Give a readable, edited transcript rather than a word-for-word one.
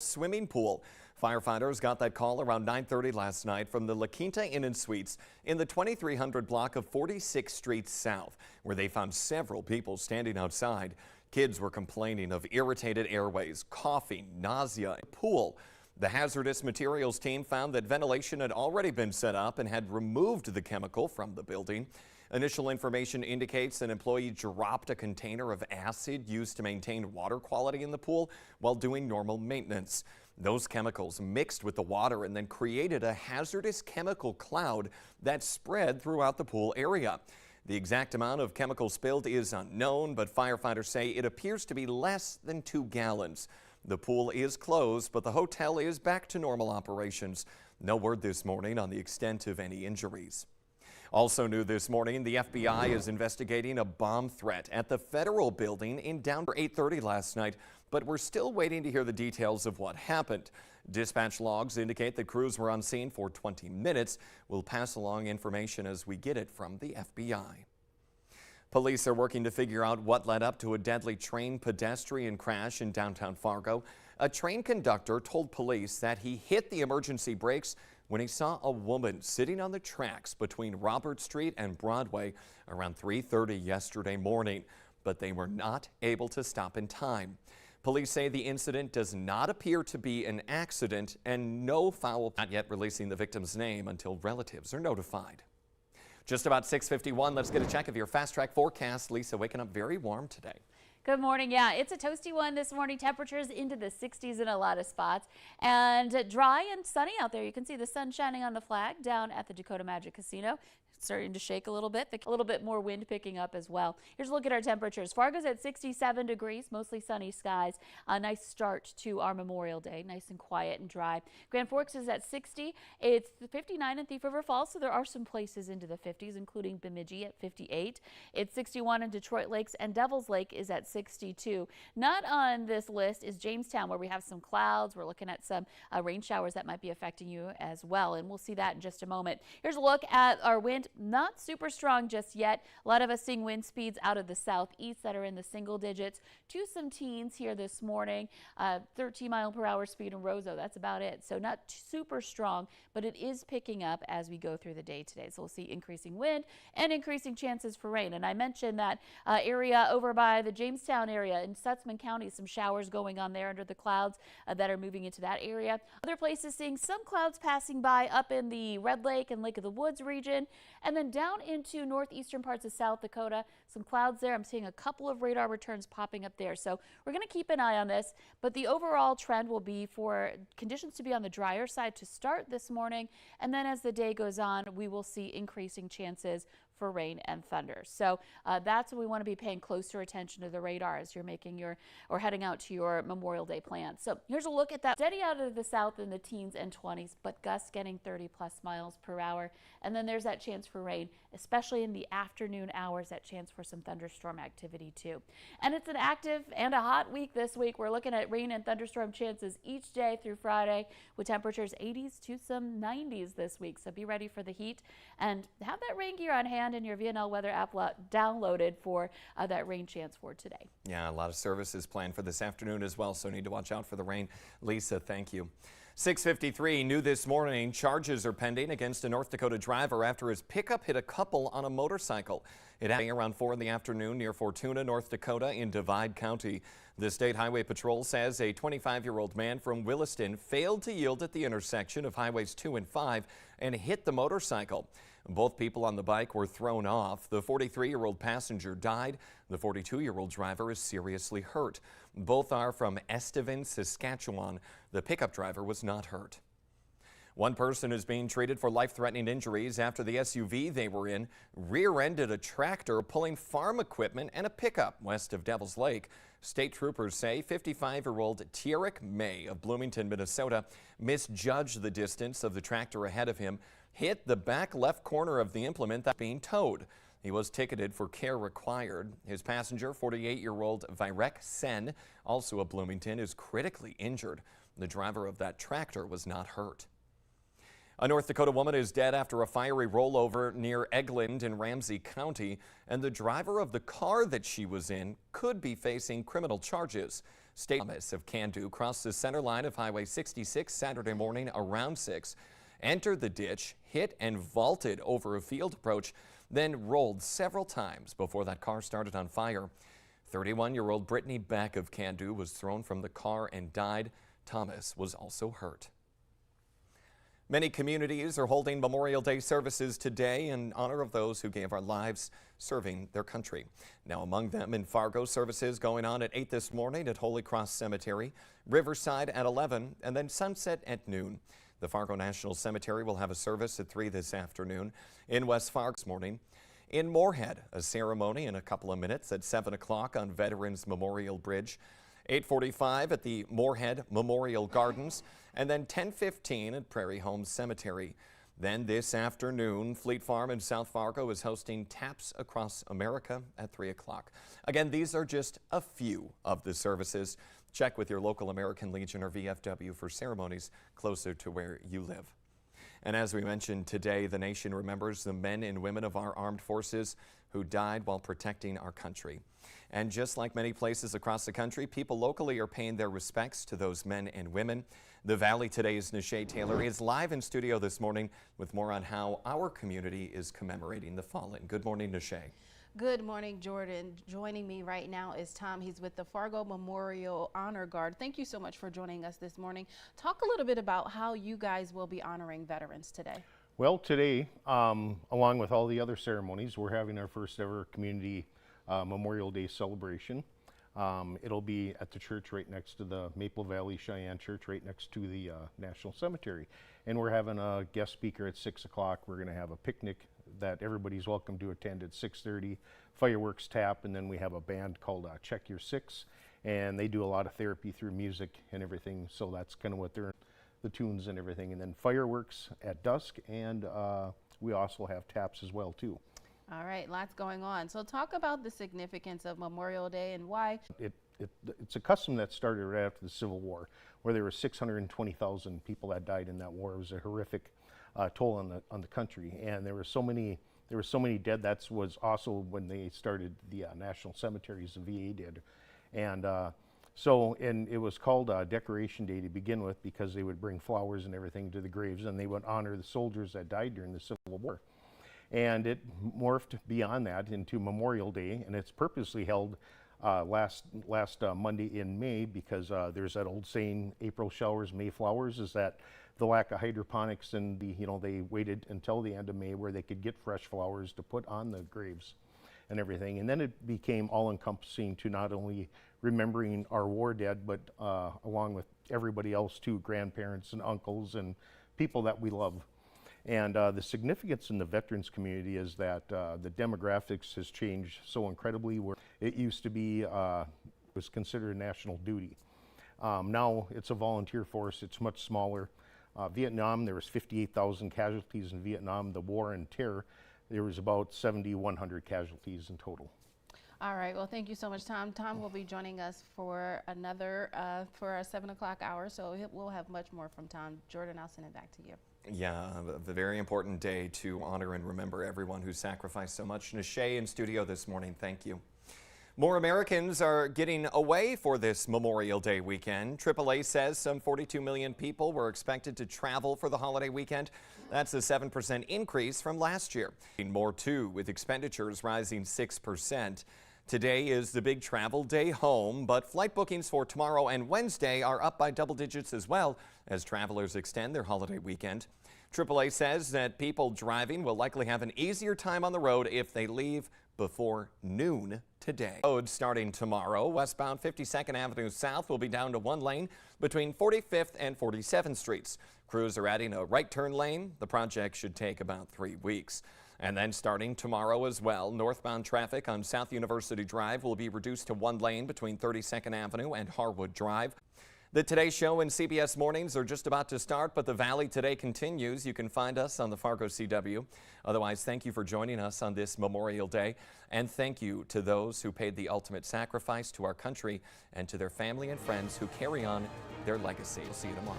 Swimming pool. Firefighters got that call around 9:30 last night from the La Quinta Inn and Suites in the 2300 block of 46th Street South, where they found several people standing outside. Kids were complaining of irritated airways, coughing, nausea. Pool. The hazardous materials team found that ventilation had already been set up and had removed the chemical from the building. Initial information indicates an employee dropped a container of acid used to maintain water quality in the pool while doing normal maintenance. Those chemicals mixed with the water and then created a hazardous chemical cloud that spread throughout the pool area. The exact amount of chemical spilled is unknown, but firefighters say it appears to be less than 2 gallons. The pool is closed, but the hotel is back to normal operations. No word this morning on the extent of any injuries. Also new this morning, the FBI is investigating a bomb threat at the federal building in downtown 8:30 last night, but we're still waiting to hear the details of what happened. Dispatch logs indicate that crews were on scene for 20 minutes. We'll pass along information as we get it from the FBI. Police are working to figure out what led up to a deadly train pedestrian crash in downtown Fargo. A train conductor told police that he hit the emergency brakes when he saw a woman sitting on the tracks between Robert Street and Broadway around 3:30 yesterday morning, but they were not able to stop in time. Police say the incident does not appear to be an accident and no foul, not yet releasing the victim's name until relatives are notified. Just about 6:51, let's get a check of your fast track forecast. Lisa, waking up very warm today. Good morning. Yeah, it's a toasty one this morning. Temperatures into the 60s in a lot of spots and dry and sunny out there. You can see the sun shining on the flag down at the Dakota Magic Casino. It's starting to shake a little bit. A little bit more wind picking up as well. Here's a look at our temperatures. Fargo's at 67 degrees, mostly sunny skies. A nice start to our Memorial Day. Nice and quiet and dry. Grand Forks is at 60. It's 59 in Thief River Falls, so there are some places into the 50s, including Bemidji at 58. It's 61 in Detroit Lakes, and Devil's Lake is at 62. Not on this list is Jamestown, where we have some clouds. We're looking at some rain showers that might be affecting you as well, and we'll see that in just a moment. Here's a look at our wind. Not super strong just yet. A lot of us seeing wind speeds out of the southeast that are in the single digits to some teens here this morning. 13-mile-per-hour speed in Roseau. That's about it. So not super strong, but it is picking up as we go through the day today. So we'll see increasing wind and increasing chances for rain. And I mentioned that area over by the Jamestown area in Stutsman County, some showers going on there under the clouds that are moving into that area. Other places seeing some clouds passing by up in the Red Lake and Lake of the Woods region. And then down into northeastern parts of South Dakota, some clouds there. I'm seeing a couple of radar returns popping up there. So we're going to keep an eye on this, but the overall trend will be for conditions to be on the drier side to start this morning. And then as the day goes on, we will see increasing chances for rain and thunder. So that's what we want to be paying closer attention to the radar as you're making your or heading out to your Memorial Day plans. So here's a look at that. Steady out of the south in the teens and 20s, but gusts getting 30+ miles per hour. And then there's that chance for rain, especially in the afternoon hours, that chance for some thunderstorm activity too. And it's an active and a hot week this week. We're looking at rain and thunderstorm chances each day through Friday with temperatures 80s to some 90s this week. So be ready for the heat and have that rain gear on hand in your VNL weather app downloaded for that rain chance for today. Yeah, a lot of services planned for this afternoon as well, so need to watch out for the rain. Lisa, thank you. 6:53, new this morning, charges are pending against a North Dakota driver after his pickup hit a couple on a motorcycle. It happened around 4 in the afternoon near Fortuna, North Dakota in Divide County. The State Highway Patrol says a 25-year-old man from Williston failed to yield at the intersection of Highways 2 and 5 and hit the motorcycle. Both people on the bike were thrown off. The 43-year-old passenger died. The 42-year-old driver is seriously hurt. Both are from Estevan, Saskatchewan. The pickup driver was not hurt. One person is being treated for life-threatening injuries after the SUV they were in rear-ended a tractor pulling farm equipment and a pickup west of Devil's Lake. State troopers say 55-year-old Tierrick May of Bloomington, Minnesota, misjudged the distance of the tractor ahead of him, hit the back left corner of the implement that's being towed. He was ticketed for care required. His passenger, 48-year-old Virek Sen, also of Bloomington, is critically injured. The driver of that tractor was not hurt. A North Dakota woman is dead after a fiery rollover near Eglin in Ramsey County, and the driver of the car that she was in could be facing criminal charges. State Thomas of Candu crossed the center line of Highway 66 Saturday morning around 6, entered the ditch, hit and vaulted over a field approach, then rolled several times before that car started on fire. 31-year-old Brittany Beck of Candu was thrown from the car and died. Thomas was also hurt. Many communities are holding Memorial Day services today in honor of those who gave our lives serving their country. Now among them in Fargo, services going on at 8 this morning at Holy Cross Cemetery, Riverside at 11, and then Sunset at noon. The Fargo National Cemetery will have a service at 3 this afternoon. In West Fargo this morning. In Moorhead, a ceremony in a couple of minutes at 7 o'clock on Veterans Memorial Bridge. 8:45 at the Moorhead Memorial Gardens, and then 10:15 at Prairie Home Cemetery. Then this afternoon, Fleet Farm in South Fargo is hosting Taps Across America at 3 o'clock. Again, these are just a few of the services. Check with your local American Legion or VFW for ceremonies closer to where you live. And as we mentioned today, the nation remembers the men and women of our armed forces who died while protecting our country. And just like many places across the country, people locally are paying their respects to those men and women. The Valley Today's Nishay Taylor is live in studio this morning with more on how our community is commemorating the fallen. Good morning, Nishay. Good morning, Jordan. Joining me right now is Tom. He's with the Fargo Memorial Honor Guard. Thank you so much for joining us this morning. Talk a little bit about how you guys will be honoring veterans today. Well, today, along with all the other ceremonies, we're having our first ever community Memorial Day celebration. It'll be at the church right next to the Maple Valley Cheyenne Church, right next to the National Cemetery. And we're having a guest speaker at 6 o'clock. We're going to have a picnic that everybody's welcome to attend at 6:30, fireworks tap, and then we have a band called Check Your Six, and they do a lot of therapy through music and everything, so that's kind of what they're, the tunes and everything, and then fireworks at dusk, and we also have taps as well too. All right, lots going on. So talk about the significance of Memorial Day and why. It's a custom that started right after the Civil War, where there were 620,000 people that died in that war. It was a horrific toll on the country, and there were so many dead. That was also when they started the national cemeteries. The VA did, and it was called Decoration Day to begin with because they would bring flowers and everything to the graves, and they would honor the soldiers that died during the Civil War. And it morphed beyond that into Memorial Day, and it's purposely held last Monday in May because there's that old saying, April showers, May flowers, is that the lack of hydroponics and they waited until the end of May where they could get fresh flowers to put on the graves and everything. And then it became all-encompassing to not only remembering our war dead, but along with everybody else too, grandparents and uncles and people that we love. And the significance in the veterans community is that the demographics has changed so incredibly. Where it used to be was considered national duty. Now it's a volunteer force. It's much smaller. Vietnam, there was 58,000 casualties in Vietnam. The war and terror, there was about 7,100 casualties in total. All right, well, thank you so much, Tom. Tom will be joining us for another, for our 7 o'clock hour, so we'll have much more from Tom. Jordan, I'll send it back to you. Yeah, a very important day to honor and remember everyone who sacrificed so much. Nishay in studio this morning, thank you. More Americans are getting away for this Memorial Day weekend. AAA says some 42 million people were expected to travel for the holiday weekend. That's a 7% increase from last year. More too, with expenditures rising 6%. Today is the big travel day home, but flight bookings for tomorrow and Wednesday are up by double digits as well as travelers extend their holiday weekend. AAA says that people driving will likely have an easier time on the road if they leave before noon today. Roads starting tomorrow, westbound 52nd Avenue South will be down to one lane between 45th and 47th Streets. Crews are adding a right turn lane. The project should take about 3 weeks. And then starting tomorrow as well, northbound traffic on South University Drive will be reduced to one lane between 32nd Avenue and Harwood Drive. The Today Show and CBS Mornings are just about to start, but the Valley Today continues. You can find us on the Fargo CW. Otherwise, thank you for joining us on this Memorial Day, and thank you to those who paid the ultimate sacrifice to our country and to their family and friends who carry on their legacy. We'll see you tomorrow.